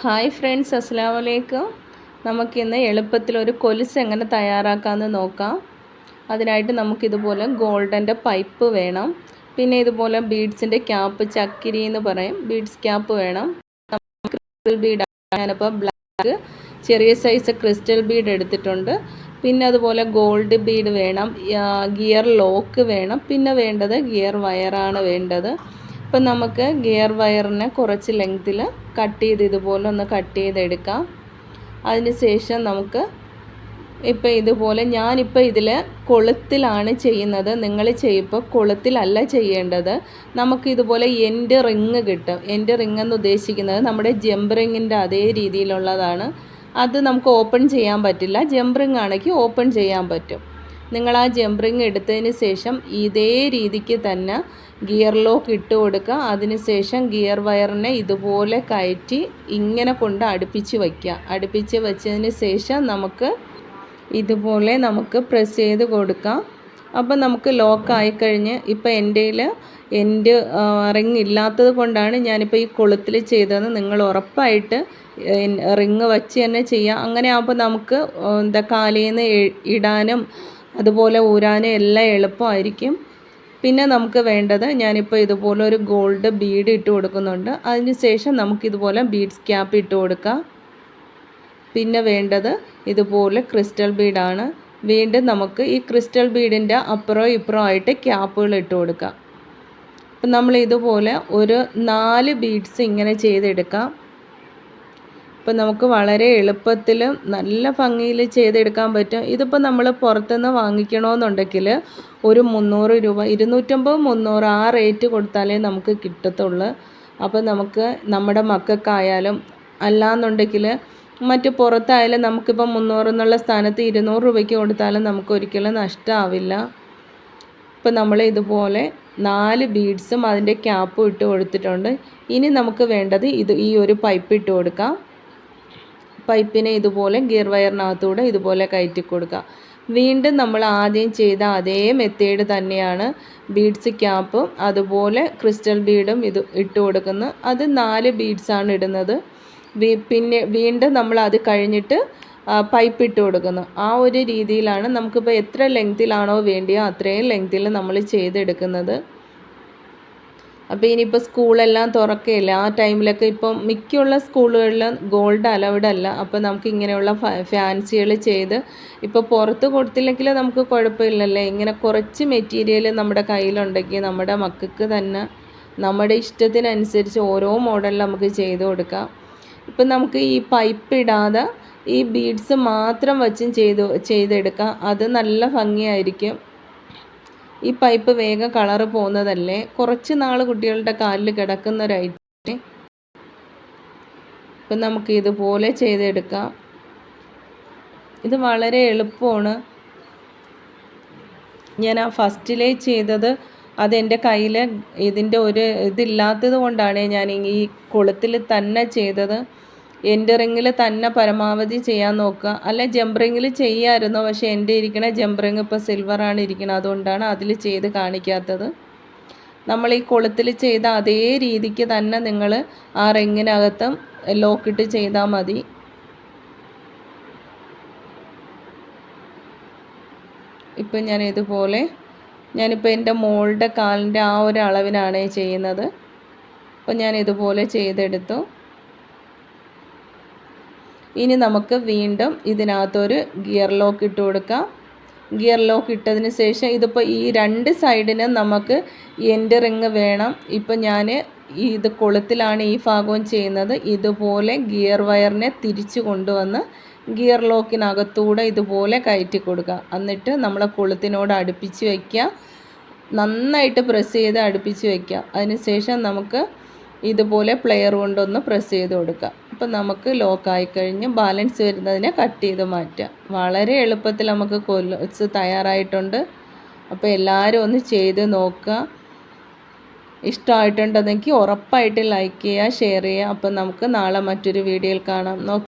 Hi friends, അസ്സലാമു അലൈക്കും. നമുക്കിന്ന് എളുപ്പത്തിലൊരു കൊലുസ് എങ്ങനെ തയ്യാറാക്കാമെന്ന് നോക്കാം. അതിനായിട്ട് നമുക്കിതുപോലെ ഗോൾഡൻ്റെ പൈപ്പ് വേണം. പിന്നെ ഇതുപോലെ ബീഡ്സിൻ്റെ ക്യാപ്പ്, ചക്കിരി എന്ന് പറയും, ബീഡ്സ് ക്യാപ്പ് വേണം. ക്രിസ്റ്റൽ ബീഡ്, ഞാനിപ്പോൾ ബ്ലാക്ക് ചെറിയ സൈസ് ക്രിസ്റ്റൽ ബീഡ് എടുത്തിട്ടുണ്ട്. പിന്നെ അതുപോലെ ഗോൾഡ് ബീഡ് വേണം, ഗിയർ ലോക്ക് വേണം. പിന്നെ വേണ്ടത് ഗിയർ വയറാണ് വേണ്ടത്. ഇപ്പം നമുക്ക് ഗിയർ വയറിനെ കുറച്ച് ലെങ്ത്തിൽ കട്ട് ചെയ്ത് ഇതുപോലെ ഒന്ന് കട്ട് ചെയ്തെടുക്കാം. അതിന് ശേഷം നമുക്ക് ഇപ്പോൾ ഇതുപോലെ ഞാനിപ്പോൾ ഇതിൽ കൊളുത്തിലാണ് ചെയ്യുന്നത്. നിങ്ങൾ ചെയ്യുമ്പോൾ കൊളുത്തിലല്ല ചെയ്യേണ്ടത്. നമുക്കിതുപോലെ എൻഡ് റിങ് കിട്ടും. എൻഡ് റിങ് എന്ന് ഉദ്ദേശിക്കുന്നത് നമ്മുടെ ജമ്പ് റിങ്ങിൻ്റെ അതേ രീതിയിലുള്ളതാണ്. അത് നമുക്ക് ഓപ്പൺ ചെയ്യാൻ പറ്റില്ല. ജമ്പ് റിങ് ആണെങ്കിൽ ഓപ്പൺ ചെയ്യാൻ പറ്റും. നിങ്ങൾ ആ ജമ്പ് റിങ് എടുത്തതിന് ശേഷം ഇതേ രീതിക്ക് തന്നെ ഗിയർ ലോക്ക് ഇട്ട് കൊടുക്കുക. അതിനുശേഷം ഗിയർ വയറിനെ ഇതുപോലെ കയറ്റി ഇങ്ങനെ കൊണ്ട് അടുപ്പിച്ച് വയ്ക്കുക. അടുപ്പിച്ച് വെച്ചതിന് ശേഷം നമുക്ക് ഇതുപോലെ പ്രസ് ചെയ്ത് കൊടുക്കാം. അപ്പോൾ നമുക്ക് ലോക്കായിക്കഴിഞ്ഞ് ഇപ്പോൾ എൻ്റെ എൻ്റെ റിങ് ഇല്ലാത്തത് കൊണ്ടാണ് ഞാനിപ്പോൾ ഈ കൊളുത്തിൽ ചെയ്തതെന്ന് നിങ്ങൾ ഉറപ്പായിട്ട് റിങ് വച്ച് തന്നെ ചെയ്യുക. അങ്ങനെ ആകുമ്പോൾ നമുക്ക് കാലിൽ നിന്ന് ഇടാനും അതുപോലെ ഊരാനും എല്ലാം എളുപ്പമായിരിക്കും. പിന്നെ നമുക്ക് വേണ്ടത്, ഞാനിപ്പോൾ ഇതുപോലെ ഒരു ഗോൾഡ് ബീഡ് ഇട്ട് കൊടുക്കുന്നുണ്ട്. അതിന് ശേഷം നമുക്കിതുപോലെ ബീഡ്സ് ക്യാപ്പ് ഇട്ട് കൊടുക്കാം. പിന്നെ വേണ്ടത് ഇതുപോലെ ക്രിസ്റ്റൽ ബീഡാണ്. വീണ്ടും നമുക്ക് ഈ ക്രിസ്റ്റൽ ബീഡിൻ്റെ അപ്പുറവും ഇപ്പുറവും ആയിട്ട് ക്യാപ്പുകൾ ഇട്ട് കൊടുക്കാം. അപ്പം നമ്മൾ ഇതുപോലെ ഒരു 4 ബീഡ്സ് ഇങ്ങനെ ചെയ്തെടുക്കാം. ഇപ്പം നമുക്ക് വളരെ എളുപ്പത്തിൽ നല്ല ഭംഗിയിൽ ചെയ്തെടുക്കാൻ പറ്റും. ഇതിപ്പോൾ നമ്മൾ പുറത്തുനിന്ന് വാങ്ങിക്കണമെന്നുണ്ടെങ്കിൽ ഒരു 300 രൂപ, 250, 300 ആ റേറ്റ് കൊടുത്താലേ നമുക്ക് കിട്ടത്തുള്ളൂ. അപ്പോൾ നമുക്ക് നമ്മുടെ മക്കൾക്കായാലും അല്ലാന്നുണ്ടെങ്കിൽ മറ്റ് പുറത്തായാലും നമുക്കിപ്പോൾ 300 എന്നുള്ള സ്ഥാനത്ത് 200 രൂപയ്ക്ക് കൊടുത്താലും നമുക്ക് ഒരിക്കലും നഷ്ടമാവില്ല. ഇപ്പം നമ്മൾ ഇതുപോലെ 4 ബീഡ്സും അതിൻ്റെ ക്യാപ്പും ഇട്ട് കൊടുത്തിട്ടുണ്ട്. ഇനി നമുക്ക് വേണ്ടത് ഈ ഒരു പൈപ്പ് ഇട്ട് കൊടുക്കാം. പൈപ്പിനെ ഇതുപോലെ ഗിയർ വയറിനകത്തൂടെ ഇതുപോലെ കയറ്റി കൊടുക്കുക. വീണ്ടും നമ്മൾ ആദ്യം ചെയ്ത അതേ മെത്തേഡ് തന്നെയാണ്. ബീഡ്സ് ക്യാപ്പും അതുപോലെ ക്രിസ്റ്റൽ ബീഡും ഇത് ഇട്ട് കൊടുക്കുന്നു. അത് 4 ബീഡ്സാണ് ഇടുന്നത്. പിന്നെ വീണ്ടും നമ്മൾ അത് കഴിഞ്ഞിട്ട് പൈപ്പ് ഇട്ട് കൊടുക്കുന്നു. ആ ഒരു രീതിയിലാണ് നമുക്കിപ്പോൾ എത്ര ലെങ്തിലാണോ വേണ്ടിയോ അത്രയും ലെങ്തിൽ നമ്മൾ ചെയ്തെടുക്കുന്നത്. അപ്പോൾ ഇനിയിപ്പോൾ സ്കൂളെല്ലാം തുറക്കുകയില്ല. ആ ടൈമിലൊക്കെ ഇപ്പം മിക്കുള്ള സ്കൂളുകളിലും ഗോൾഡ് അലൗഡ് അല്ല. അപ്പോൾ നമുക്ക് ഇങ്ങനെയുള്ള ഫാൻസികൾ ചെയ്ത് ഇപ്പോൾ പുറത്ത് കൊടുത്തില്ലെങ്കിൽ നമുക്ക് കുഴപ്പമില്ലല്ലേ. ഇങ്ങനെ കുറച്ച് മെറ്റീരിയൽ നമ്മുടെ കയ്യിലുണ്ടെങ്കിൽ നമ്മുടെ മക്കൾക്ക് തന്നെ നമ്മുടെ ഇഷ്ടത്തിനനുസരിച്ച് ഓരോ മോഡലിൽ നമുക്ക് ചെയ്ത് കൊടുക്കാം. ഇപ്പം നമുക്ക് ഈ പൈപ്പ് ഇടാതെ ഈ ബീഡ്സ് മാത്രം വച്ചും ചെയ്തെടുക്കാം. അത് നല്ല ഭംഗിയായിരിക്കും. ഈ പൈപ്പ് വേഗം കളറ് പോകുന്നതല്ലേ. കുറച്ച് നാൾ കുട്ടികളുടെ കാലിൽ കിടക്കുന്ന ഒരു ഐറ്റം. ഇപ്പം നമുക്ക് ഇതുപോലെ ചെയ്തെടുക്കാം. ഇത് വളരെ എളുപ്പമാണ്. ഞാൻ ആ ഫസ്റ്റിലേ ചെയ്തത് അതെൻ്റെ കയ്യിൽ ഇതിൻ്റെ ഒരു ഇതില്ലാത്തത് കൊണ്ടാണ് ഞാൻ ഈ കൊളുത്തിൽ തന്നെ ചെയ്തത്. എൻ്റെ റിങ്ങിൽ തന്നെ പരമാവധി ചെയ്യാൻ നോക്കുക. അല്ല ജമ്പ് റിങ്ങിൽ ചെയ്യാമായിരുന്നു, പക്ഷേ എൻ്റെ ഇരിക്കണ ജമ്പ് റിങ് ഇപ്പോൾ സിൽവറാണ് ഇരിക്കുന്നത്, അതുകൊണ്ടാണ് അതിൽ ചെയ്ത് കാണിക്കാത്തത്. നമ്മൾ ഈ കൊളുത്തിൽ ചെയ്ത അതേ രീതിക്ക് തന്നെ നിങ്ങൾ ആ റിങ്ങിനകത്തും ലോക്കിട്ട് ചെയ്താൽ മതി. ഇപ്പം ഞാനിപ്പോൾ എൻ്റെ മോളുടെ കാലിൻ്റെ ആ ഒരു അളവിനാണ് ചെയ്യുന്നത്. അപ്പോൾ ഞാൻ ഇതുപോലെ ചെയ്തെടുത്തു. ഇനി നമുക്ക് വീണ്ടും ഇതിനകത്തൊരു ഗിയർ ലോക്ക് ഇട്ട് കൊടുക്കാം. ഗിയർ ലോക്ക് ഇട്ടതിന് ശേഷം ഇതിപ്പോൾ ഈ 2 സൈഡിനും നമുക്ക് എൻഡ് റിങ് വേണം. ഇപ്പം ഞാൻ ഇത് കൊളുത്തിലാണ് ഈ ഭാഗവും ചെയ്യുന്നത്. ഇതുപോലെ ഗിയർ വയറിനെ തിരിച്ചു കൊണ്ടുവന്ന് ഗിയർ ലോക്കിനകത്തൂടെ ഇതുപോലെ കയറ്റി കൊടുക്കുക. എന്നിട്ട് നമ്മളെ കൊളുത്തിനോട് അടുപ്പിച്ച് വയ്ക്കുക. നന്നായിട്ട് പ്രസ് ചെയ്ത് അടുപ്പിച്ച് വയ്ക്കുക. അതിന് ശേഷം നമുക്ക് ഇതുപോലെ പ്ലെയർ കൊണ്ടൊന്ന് പ്രസ് ചെയ്ത് കൊടുക്കുക. അപ്പം നമുക്ക് ലോക്കായി കഴിഞ്ഞ് ബാലൻസ് വരുന്നതിനെ കട്ട് ചെയ്ത് മാറ്റാം. വളരെ എളുപ്പത്തിൽ നമുക്ക് കൊലുസ് തയ്യാറായിട്ടുണ്ട്. അപ്പോൾ എല്ലാവരും ഒന്ന് ചെയ്ത് നോക്കുക. ഇഷ്ടമായിട്ടുണ്ടെന്നെങ്കിൽ ഉറപ്പായിട്ട് ലൈക്ക് ചെയ്യുക, ഷെയർ ചെയ്യുക. അപ്പം നമുക്ക് നാളെ മറ്റൊരു വീഡിയോയിൽ കാണാം.